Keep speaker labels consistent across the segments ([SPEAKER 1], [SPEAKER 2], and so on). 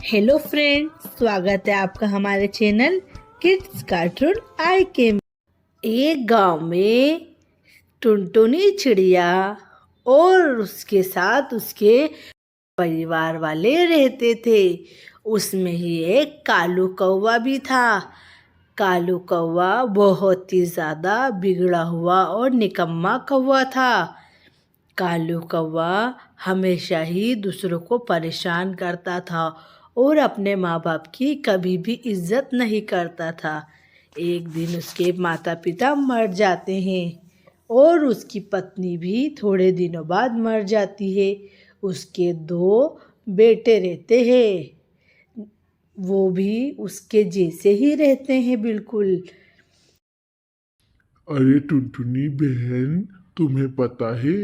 [SPEAKER 1] Hello friend, स्वागत है आपका हमारे चैनल किड्स कार्टून आई के में। एक गांव में टुनटुनी चिड़िया और उसके साथ उसके परिवार वाले रहते थे। उसमें ही एक कालू कौवा भी था। कालू कौवा बहुत ही ज़्यादा बिगड़ा हुआ और निकम्मा कौवा था। कालू कौवा हमेशा ही दूसरों को परेशान करता था और अपने माँ बाप की कभी भी इज्जत नहीं करता था। एक दिन उसके माता पिता मर जाते हैं और उसकी पत्नी भी थोड़े दिनों बाद मर जाती है। उसके 2 बेटे रहते हैं, वो भी उसके जैसे ही रहते हैं बिल्कुल।
[SPEAKER 2] अरे टुनटुनी बहन, तुम्हें पता है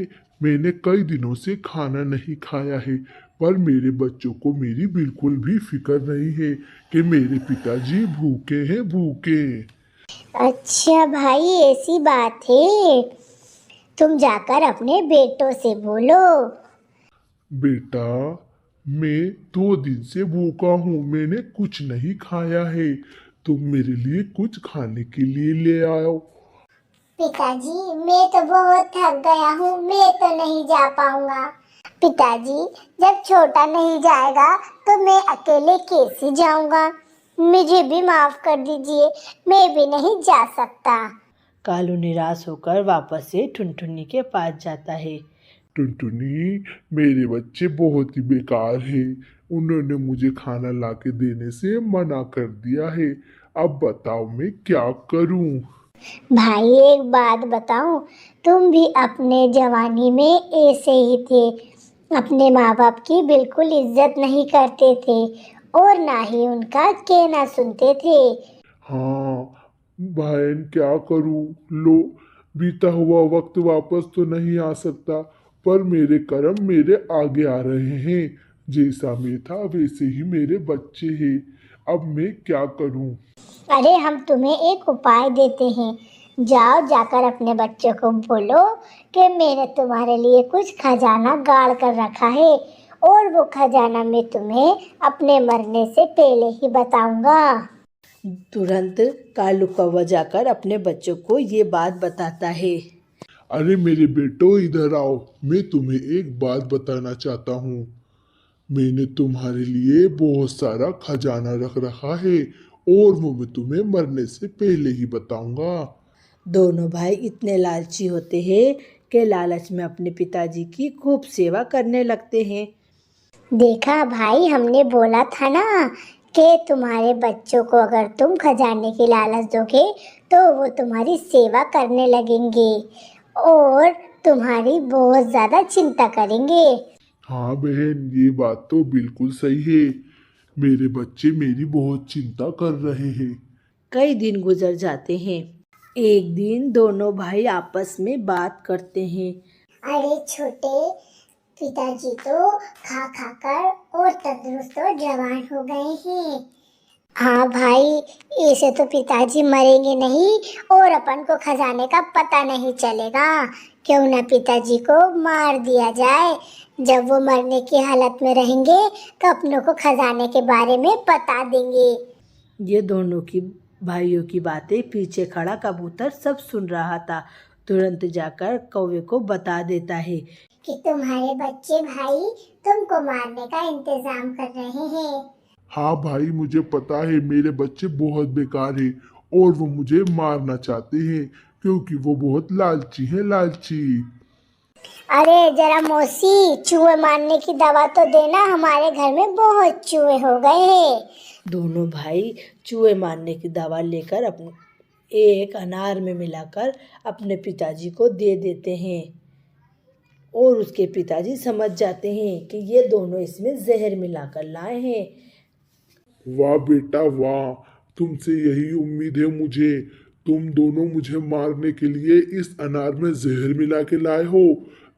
[SPEAKER 2] मैंने कई दिनों से खाना नहीं खाया है, पर मेरे बच्चों को मेरी बिल्कुल भी फिक्र नहीं है कि मेरे पिताजी भूखे हैं भूखे।
[SPEAKER 3] अच्छा भाई, ऐसी बात है। तुम जाकर अपने बेटों से बोलो।
[SPEAKER 2] बेटा, मैं 2 दिन से भूखा हूँ, मैंने कुछ नहीं खाया है। तुम मेरे लिए कुछ खाने के लिए ले आओ।
[SPEAKER 3] पिताजी, मैं तो बहुत थक गया हूँ, मैं तो नहीं जा पाऊंगा। पिताजी, जब छोटा नहीं जाएगा तो मैं अकेले कैसे जाऊंगा? मुझे भी माफ कर दीजिए, मैं भी नहीं जा सकता।
[SPEAKER 1] कालू निराश होकर वापस से टुनटुनी के पास जाता है।
[SPEAKER 2] टुनटुनी, मेरे बच्चे बहुत ही बेकार हैं। उन्होंने मुझे खाना लाके देने से मना कर दिया है। अब बताओ मैं क्या करूं?
[SPEAKER 3] भाई, एक बात बताऊं, तुम भी अपने जवानी में ऐसे ही थे। अपने माँ बाप की बिल्कुल इज्जत नहीं करते थे और ना ही उनका कहना सुनते थे।
[SPEAKER 2] हाँ बहन, क्या करूं? लो, बीता हुआ वक्त वापस तो नहीं आ सकता, पर मेरे कर्म मेरे आगे आ रहे हैं। जैसा मैं था वैसे ही मेरे बच्चे हैं। अब मैं क्या करूं?
[SPEAKER 3] अरे, हम तुम्हें एक उपाय देते हैं। जाओ, जाकर अपने बच्चों को बोलो कि मैंने तुम्हारे लिए कुछ खजाना गाड़ कर रखा है और वो खजाना मैं तुम्हें अपने मरने से पहले ही बताऊंगा।
[SPEAKER 1] तुरंत कालू कौवा जाकर अपने बच्चों को ये बात बताता है।
[SPEAKER 2] अरे मेरे बेटो, इधर आओ। मैं तुम्हें एक बात बताना चाहता हूँ। मैंने तुम्हारे लिए बहुत सारा खजाना रख रखा है और वो मैं तुम्हें मरने से पहले ही बताऊंगा।
[SPEAKER 1] दोनों भाई इतने लालची होते हैं कि लालच में अपने पिताजी की खूब सेवा करने लगते हैं।
[SPEAKER 3] देखा भाई, हमने बोला था ना कि तुम्हारे बच्चों को अगर तुम खजाने की लालच दोगे तो वो तुम्हारी सेवा करने लगेंगे और तुम्हारी बहुत ज़्यादा चिंता करेंगे।
[SPEAKER 2] हाँ बहन, ये बात तो बिल्कुल सही है। मेरे बच्चे मेरी बहुत चिंता कर रहे हैं।
[SPEAKER 1] कई दिन गुजर जाते हैं। एक दिन दोनों भाई आपस में बात करते हैं।
[SPEAKER 3] अरे छोटे, पिताजी तो खा खा कर और तंदुरुस्त और जवान हो गए हैं। हाँ भाई, ऐसे तो पिताजी मरेंगे नहीं और अपन को खजाने का पता नहीं चलेगा। क्यों ना पिताजी को मार दिया जाए। जब वो मरने की हालत में रहेंगे तो अपनों को खजाने के बारे में बता देंगे।
[SPEAKER 1] ये दोनों की भाइयों की बातें पीछे खड़ा कबूतर सब सुन रहा था। तुरंत जाकर कौवे को बता देता है
[SPEAKER 3] कि तुम्हारे बच्चे भाई तुमको मारने का इंतजाम कर रहे हैं।
[SPEAKER 2] हाँ भाई, मुझे पता है मेरे बच्चे बहुत बेकार हैं और वो मुझे मारना चाहते हैं क्योंकि वो बहुत लालची हैं, लालची।
[SPEAKER 3] अरे जरा मौसी, चूहे मारने की दवा तो देना, हमारे घर में बहुत चूहे हो गए हैं।
[SPEAKER 1] दोनों भाई चूहे मारने की दवा लेकर अपने एक अनार में मिलाकर अपने पिताजी को दे देते हैं और उसके पिताजी समझ जाते हैं कि ये दोनों इसमें जहर मिलाकर लाए हैं।
[SPEAKER 2] वाह बेटा वाह, तुमसे यही उम्मीद है मुझे। तुम दोनों मुझे मारने के लिए इस अनार में जहर मिला के लाए हो।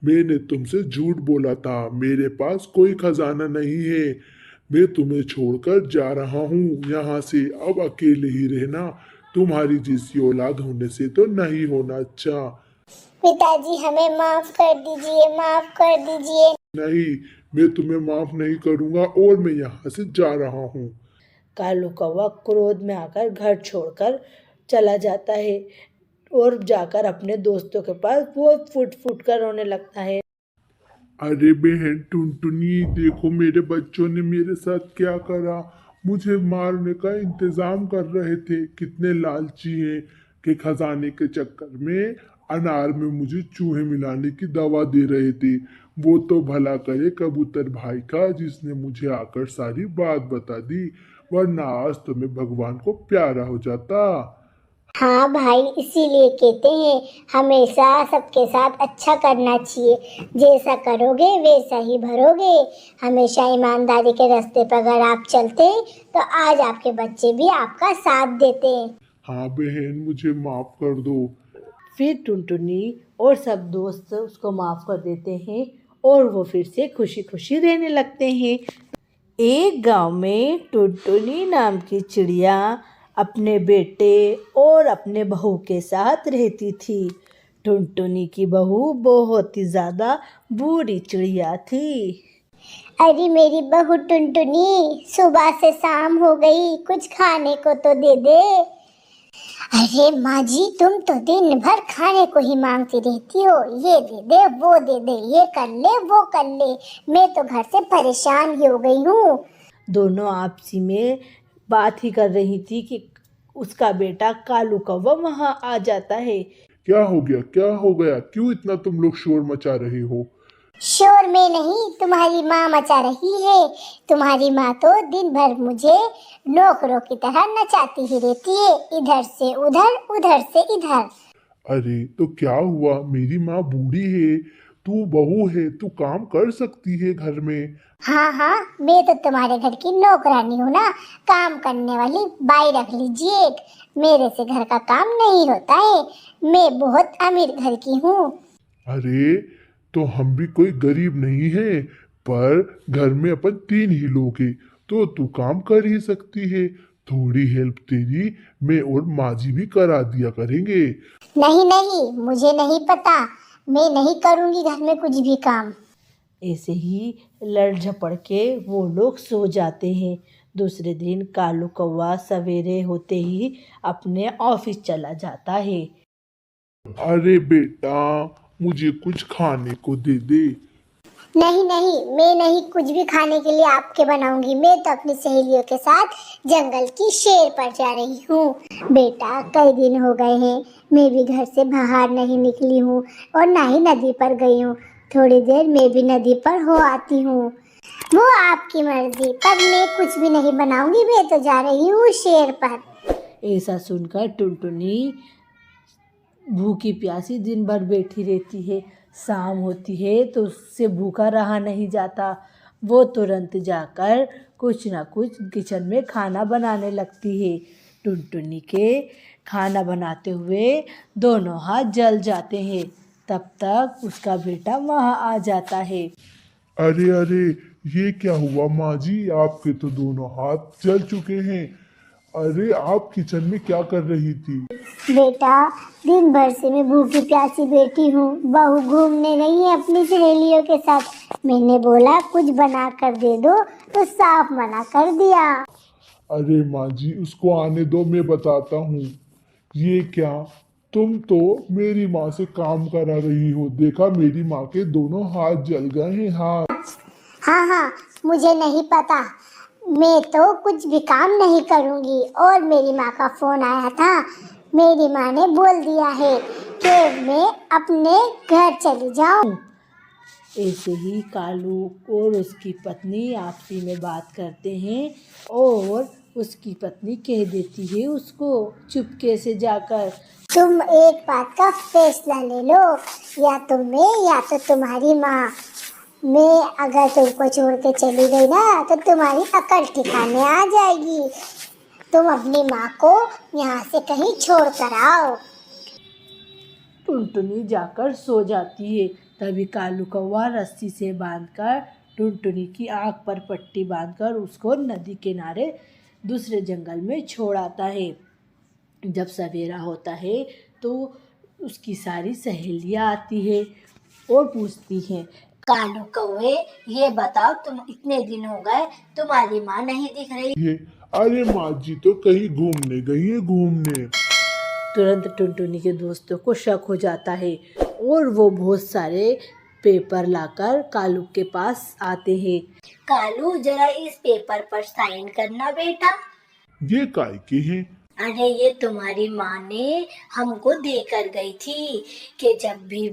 [SPEAKER 2] मैंने तुमसे झूठ बोला था, मेरे पास कोई खजाना नहीं है। मैं तुम्हें छोड़कर जा रहा हूँ यहाँ से। अब अकेले ही रहना। तुम्हारी जैसी औलाद होने से तो नहीं होना अच्छा।
[SPEAKER 3] पिताजी, हमें माफ कर दीजिए, माफ कर दीजिए।
[SPEAKER 2] नहीं, मैं तुम्हें माफ नहीं करूंगा और मैं यहाँ से जा रहा हूँ।
[SPEAKER 1] कालू कौवा क्रोध में आकर घर छोड़कर चला जाता है और जाकर अपने दोस्तों के पास वो फुट फुट कर रोने लगता है।
[SPEAKER 2] अरे बहन टुनटुनी, देखो मेरे बच्चों ने मेरे साथ क्या करा। मुझे मारने का इंतजाम कर रहे थे। कितने लालची हैं कि खजाने के चक्कर में अनार में मुझे चूहे मिलाने की दवा दे रहे थे। वो तो भला करे कबूतर भाई का, जिसने मुझे आकर सारी बात बता दी, वरना आज तो मैं भगवान को प्यारा हो जाता।
[SPEAKER 3] हाँ भाई, इसीलिए कहते हैं हमेशा सबके साथ अच्छा करना चाहिए। जैसा करोगे वैसा ही भरोगे। हमेशा ईमानदारी के रास्ते पर अगर आप चलते तो आज आपके बच्चे भी आपका साथ देते।
[SPEAKER 2] हाँ बहन, मुझे माफ कर दो।
[SPEAKER 1] फिर टुनटुनी और सब दोस्त उसको माफ कर देते हैं और वो फिर से खुशी खुशी रहने लगते हैं। एक गांव में टुनटुनी नाम की चिड़िया अपने बेटे और अपने बहू के साथ रहती थी। टुनटुनी की बहू बहुत ही ज़्यादा बुरी चिड़िया थी।
[SPEAKER 3] अरे मेरी बहू टुनटुनी, सुबह से शाम हो गई, कुछ खाने को तो दे दे। अरे माँ जी, तुम तो दिन भर खाने को ही मांगती रहती हो। ये दे दे, वो दे दे, ये कर ले, वो कर ले। मैं तो घर से परेशान ही हो गई हूँ।
[SPEAKER 1] दोनों आपसी में बात ही कर रही थी कि उसका बेटा कालू कौवा वहाँ आ जाता है।
[SPEAKER 2] क्या हो गया, क्या हो गया? क्यों इतना तुम लोग शोर मचा रहे हो?
[SPEAKER 3] शोर में नहीं, तुम्हारी माँ मचा रही है। तुम्हारी माँ तो दिन भर मुझे नौकरों की तरह नचाती ही रहती है, इधर से उधर, उधर से इधर।
[SPEAKER 2] अरे तो क्या हुआ? मेरी माँ बूढ़ी है, तू बहू है, तू काम कर सकती है घर में।
[SPEAKER 3] हाँ हाँ, मैं तो तुम्हारे घर की नौकरानी हूँ ना। काम करने वाली बाई रख लीजिए एक। मेरे से घर का काम नहीं होता है। मैं बहुत अमीर घर की हूँ।
[SPEAKER 2] अरे तो हम भी कोई गरीब नहीं है, पर घर में अपन 3 ही लोग हैं, तो तू काम कर ही सकती है। थोड़ी हेल्प तेरी मैं और माँ जी भी करा दिया करेंगे।
[SPEAKER 3] नहीं नहीं, मुझे नहीं पता। मैं नहीं करूँगी घर में कुछ भी काम।
[SPEAKER 1] ऐसे ही लड़ झपड़ के वो लोग सो जाते हैं। दूसरे दिन कालू कौवा सवेरे होते ही अपने ऑफिस चला जाता है।
[SPEAKER 2] अरे बेटा, मुझे कुछ खाने को दे दे।
[SPEAKER 3] नहीं नहीं, मैं नहीं कुछ भी खाने के लिए आपके बनाऊंगी। मैं तो अपनी सहेलियों के साथ जंगल की सैर पर जा रही हूँ। बेटा, कई दिन हो गए हैं मैं भी घर से बाहर नहीं निकली हूँ और ना ही नदी पर गई हूँ। थोड़ी देर मैं भी नदी पर हो आती हूँ। वो आपकी मर्जी, पर मैं कुछ भी नहीं बनाऊंगी। मैं तो जा रही हूँ सैर पर।
[SPEAKER 1] ऐसा सुनकर टुनटुनी भूखी प्यासी दिन भर बैठी रहती है। शाम होती है तो उससे भूखा रहा नहीं जाता। वो तुरंत जाकर कुछ ना कुछ किचन में खाना बनाने लगती है। टुनटुनी के खाना बनाते हुए दोनों हाथ जल जाते हैं। तब तक उसका बेटा वहाँ आ जाता है।
[SPEAKER 2] अरे अरे, ये क्या हुआ माँ जी? आपके तो दोनों हाथ जल चुके हैं। अरे आप किचन में क्या कर रही थी?
[SPEAKER 3] बेटा, दिन भर से मैं भूखी प्यासी बैठी हूँ। बहू घूमने गई है अपनी सहेलियों के साथ। मैंने बोला कुछ बना कर दे दो तो साफ मना कर दिया।
[SPEAKER 2] अरे माँ जी, उसको आने दो, मैं बताता हूँ। ये क्या, तुम तो मेरी माँ से काम करा रही हो। देखा, मेरी माँ के दोनों हाथ जल गए हैं। हाथ।
[SPEAKER 3] हाँ हाँ, मुझे नहीं पता। मैं तो कुछ भी काम नहीं करूँगी। और मेरी माँ का फोन आया था। मेरी माँ ने बोल दिया है कि मैं अपने घर चली जाऊँ।
[SPEAKER 1] ऐसे ही कालू और उसकी पत्नी आपसी में बात करते हैं और उसकी पत्नी कह देती है उसको चुपके से जाकर,
[SPEAKER 3] तुम एक बात का फैसला ले लो, या तो मैं या तो तुम्हारी माँ। मैं अगर तुमको छोड़ के चली गई ना तो तुम्हारी अकल ठिकाने आ जाएगी। तुम अपनी माँ को यहाँ से कहीं छोड़ कर आओ।
[SPEAKER 1] टुनटुनी जाकर सो जाती है। तभी कालू कौवा रस्सी से बांधकर टुनटुनी की आँख पर पट्टी बांधकर उसको नदी किनारे दूसरे जंगल में छोड़ आता है। जब सवेरा होता है तो उसकी सारी सहेलियाँ आती है और पूछती हैं
[SPEAKER 4] कालू कौवे, ये बताओ, तुम इतने दिन हो गए, तुम्हारी माँ नहीं दिख रही।
[SPEAKER 2] है। अरे माँ जी तो कहीं घूमने गई है घूमने।
[SPEAKER 1] तुरंत टुनटुनी के दोस्तों को शक हो जाता है और वो बहुत सारे पेपर लाकर कालू के पास आते हैं।
[SPEAKER 4] कालू, जरा इस पेपर पर साइन करना बेटा।
[SPEAKER 2] ये काय के हैं?
[SPEAKER 4] अरे ये तुम्हारी माँ ने हमको देकर गई थी कि जब भी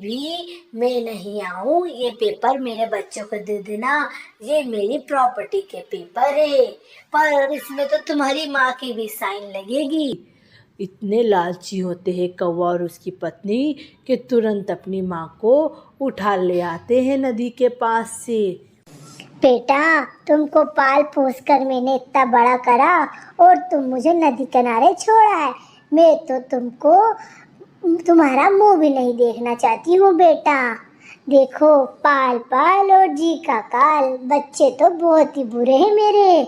[SPEAKER 4] मैं नहीं आऊँ ये पेपर मेरे बच्चों को दे देना, ये मेरी प्रॉपर्टी के पेपर है, पर इसमें तो तुम्हारी माँ की भी साइन लगेगी।
[SPEAKER 1] इतने लालची होते हैं कौवा और उसकी पत्नी कि तुरंत अपनी माँ को उठा ले आते हैं नदी के पास से।
[SPEAKER 3] बेटा, तुमको पाल पोस कर मैंने इतना बड़ा करा और तुम मुझे नदी किनारे छोड़ा है। मैं तो तुमको तुम्हारा मुंह भी नहीं देखना चाहती हूँ बेटा। देखो, पाल पाल और जी का काल, बच्चे तो बहुत ही बुरे हैं मेरे।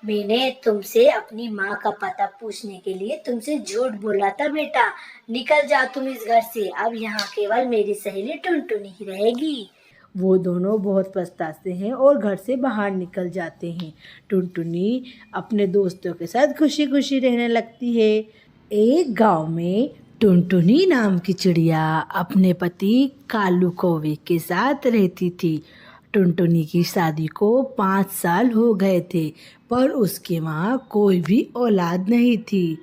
[SPEAKER 4] मैंने तुमसे अपनी माँ का पता पूछने के लिए तुमसे झूठ बोला था बेटा। निकल जाओ तुम इस घर से, अब यहाँ केवल मेरी सहेली टुनटुनी ही रहेगी।
[SPEAKER 1] वो दोनों बहुत पछताते हैं और घर से बाहर निकल जाते हैं। टुनटुनी अपने दोस्तों के साथ खुशी खुशी रहने लगती है। एक गांव में टुनटुनी नाम की चिड़िया अपने पति कालू कौवे के साथ रहती थी। टुनटुनी की शादी को 5 साल हो गए थे, पर उसके वहाँ कोई भी औलाद नहीं थी।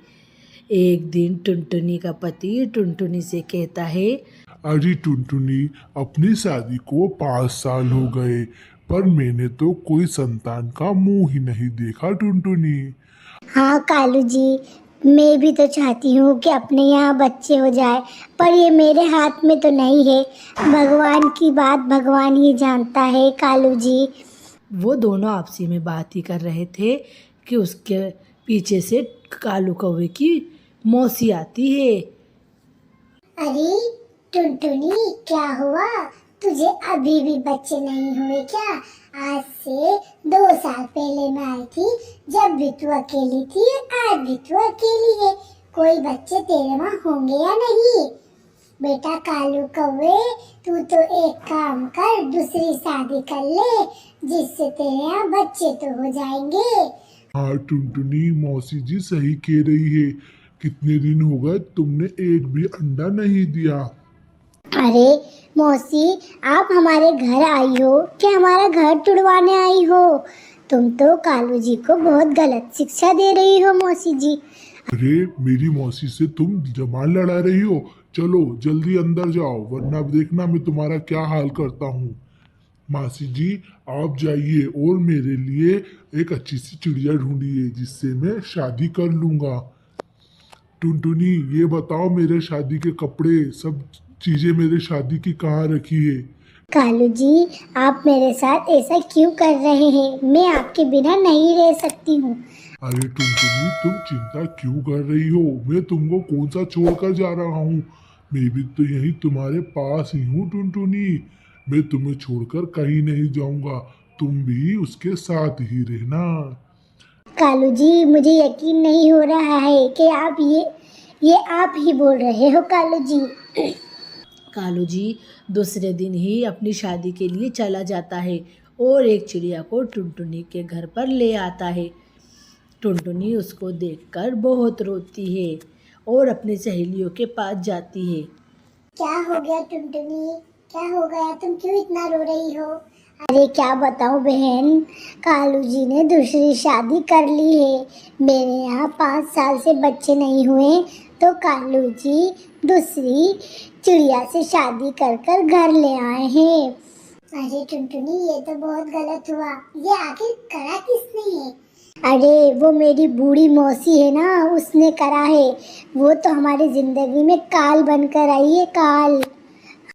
[SPEAKER 1] एक दिन टुनटुनी का पति टुनटुनी से कहता है,
[SPEAKER 2] अरे टुनटुनी, अपनी शादी को 5 साल हो गए पर मैंने तो कोई संतान का मुंह ही नहीं देखा टुनटुनी।
[SPEAKER 3] हाँ कालू जी, मैं भी तो चाहती हूँ कि अपने यहाँ बच्चे हो जाए, पर ये मेरे हाथ में तो नहीं है। भगवान की बात भगवान ही जानता है कालू जी।
[SPEAKER 1] वो दोनों आपसी में बात ही कर रहे थे कि उसके पीछे से कालू कौवे की मौसी आती है।
[SPEAKER 3] अरे टुनटुनी, क्या हुआ? तुझे अभी भी बच्चे नहीं हुए क्या? आज से 2 साल पहले मैं आई थी, जब भी तू अकेली थी, आज भी तू अकेली है। कोई बच्चे तेरे वहाँ होंगे या नहीं? बेटा कालू कौवे, तू तो एक काम कर, दूसरी शादी कर ले, जिससे तेरे यहाँ बच्चे तो हो जाएंगे।
[SPEAKER 2] हाँ टुनटुनी, मौसी जी सही कह रही है। कितने दिन हो गए तुमने एक भी अंडा नहीं दिया।
[SPEAKER 3] अरे मौसी, आप हमारे घर आई हो कि हमारा घर तुड़वाने आई हो? तुम तो कालू जी को बहुत गलत शिक्षा दे रही हो मौसी जी।
[SPEAKER 2] अरे मेरी मौसी से तुम जबान लड़ा रही हो। चलो जल्दी अंदर जाओ, वरना देखना मैं तुम्हारा क्या हाल करता हूँ। मासी जी, आप जाइए और मेरे लिए एक अच्छी सी चिड़िया ढूंढिए जिससे मैं शादी कर लूँगा। टुनटुनी, ये बताओ, मेरे शादी के कपड़े, सब चीज़ें मेरे शादी की कहाँ रखी है?
[SPEAKER 3] कालू जी, आप मेरे साथ ऐसा क्यों कर रहे हैं? मैं आपके बिना नहीं रह सकती हूँ।
[SPEAKER 2] अरे टुनटुनी, तुम चिंता क्यों कर रही हो? मैं तुमको कौन सा छोड़कर जा रहा हूँ? मैं भी तो यहीं तुम्हारे पास ही हूँ टुनटुनी। मैं तुम्हें छोड़कर कहीं नहीं जाऊँगा, तुम भी उसके साथ ही रहना।
[SPEAKER 3] कालू जी, मुझे यकीन नहीं हो रहा है कि आप ये आप ही बोल रहे हो कालू जी।
[SPEAKER 1] कालू जी दूसरे दिन ही अपनी शादी के लिए चला जाता है और एक चिड़िया को टुनटुनी के घर पर ले आता है। टुनटुनी उसको देखकर बहुत रोती है और अपनी सहेलियों के पास जाती है।
[SPEAKER 3] क्या हो गया टुनटुनी? क्या हो गया? तुम क्यों इतना रो रही हो? अरे क्या बताऊं बहन, कालू जी ने दूसरी शादी कर ली है। मेरे यहाँ 5 साल से बच्चे नहीं हुए, तो कालू जी दूसरी चिड़िया से शादी कर कर घर ले आए हैं। अरे टुनटुनी, ये तो बहुत गलत हुआ। ये आखिर करा किसने है? अरे वो मेरी बूढ़ी मौसी है ना, उसने करा है। वो तो हमारी जिंदगी में काल बनकर आई है, काल।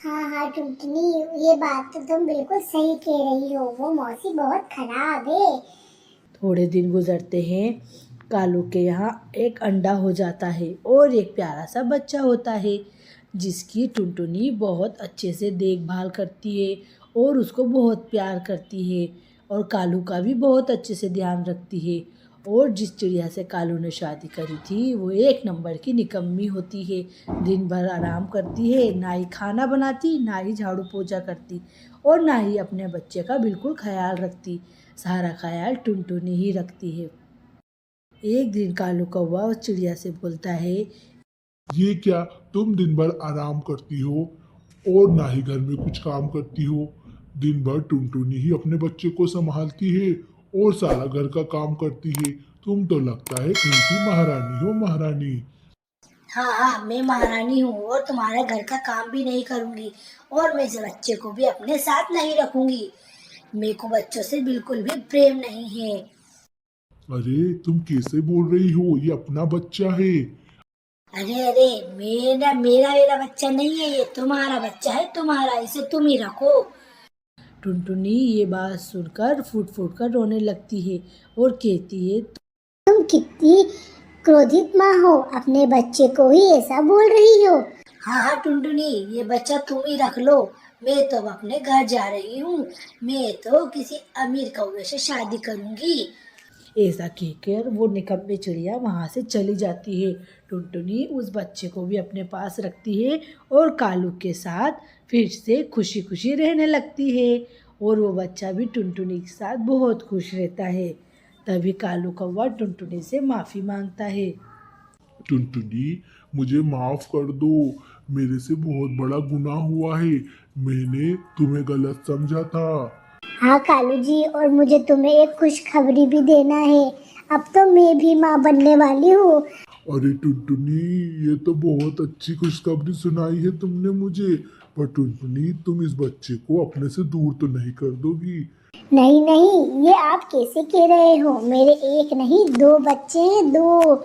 [SPEAKER 3] हाँ टुनटुनी, ये बात तो तुम बिल्कुल सही कह रही हो। वो मौसी बहुत खराब है।
[SPEAKER 1] थोड़े दिन गुजरते हैं। कालू के यहाँ एक अंडा हो जाता है और एक प्यारा सा बच्चा होता है जिसकी टुनटुनी बहुत अच्छे से देखभाल करती है और उसको बहुत प्यार करती है और कालू का भी बहुत अच्छे से ध्यान रखती है। और जिस चिड़िया से कालू ने शादी करी थी वो एक नंबर की निकम्मी होती है। दिन भर आराम करती है, ना ही खाना बनाती, ना ही झाड़ू पोछा करती और ना ही अपने बच्चे का बिल्कुल ख्याल रखती। सारा ख्याल टुनटुनी ही रखती है। एक दिन कालू कौवा उस चिड़िया से बोलता है,
[SPEAKER 2] ये क्या तुम दिन भर आराम करती हो और ना ही घर में कुछ काम करती हो? दिन भर टुनटुनी ही अपने बच्चे को संभालती है और सारा घर का काम करती है। तुम तो लगता है कहीं की महारानी हो, महारानी।
[SPEAKER 4] हाँ हाँ, मैं महारानी हूँ और तुम्हारे घर का काम भी नहीं करूँगी और मैं इस बच्चे को भी अपने साथ नहीं रखूँगी। मेरे को बच्चों से बिल्कुल भी प्रेम नहीं है।
[SPEAKER 2] अरे तुम कैसे बोल रही हो? ये अपना बच्चा है।
[SPEAKER 4] अरे अरे, मेरा बच्चा नहीं है, ये तुम्हारा बच्चा है, तुम्हारा, इसे तुम ही रखो।
[SPEAKER 1] टुनटुनी ये बात सुनकर फूट फूट कर रोने लगती है और कहती है,
[SPEAKER 3] तुम कितनी क्रोधित माँ हो, अपने बच्चे को ही ऐसा बोल रही हो।
[SPEAKER 4] हाँ हाँ टुनटुनी, ये बच्चा तुम ही रख लो। मैं तो अब अपने घर जा रही हूँ। मैं तो किसी अमीर कौवे से शादी करूंगी।
[SPEAKER 1] ऐसा कहकर वो निकम्मी चिड़िया वहाँ से चली जाती है। टुनटुनी उस बच्चे को भी अपने पास रखती है और कालू के साथ फिर से खुशी खुशी रहने लगती है और वो बच्चा भी टुनटुनी के साथ बहुत खुश रहता है। तभी कालू कौवा टुनटुनी से माफ़ी मांगता है।
[SPEAKER 2] टुनटुनी, मुझे माफ कर दो। मेरे से बहुत बड़ा गुनाह हुआ है। मैंने तुम्हें गलत समझा था।
[SPEAKER 3] हाँ कालू जी, और मुझे तुम्हें एक खुशखबरी भी देना है। अब तो मैं भी माँ बनने वाली हूँ।
[SPEAKER 2] अरे टुनटुनी, ये तो बहुत अच्छी खुशखबरी सुनाई है तुमने मुझे। पर टुनटुनी, तुम इस बच्चे को अपने से दूर तो नहीं कर दोगी?
[SPEAKER 3] नहीं नहीं, ये आप कैसे कह रहे हो? मेरे एक नहीं 2 बच्चे हैं, 2।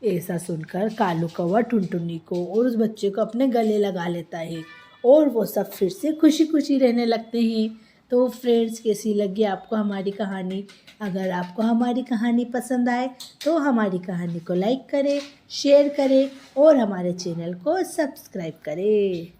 [SPEAKER 1] ऐसा सुनकर कालू कौवा टुनटुनी को और उस बच्चे को अपने गले लगा लेता है और वो सब फिर से खुशी खुशी रहने लगते हैं। तो फ्रेंड्स, कैसी लगी आपको हमारी कहानी? अगर आपको हमारी कहानी पसंद आए तो हमारी कहानी को लाइक करें, शेयर करें और हमारे चैनल को सब्सक्राइब करें।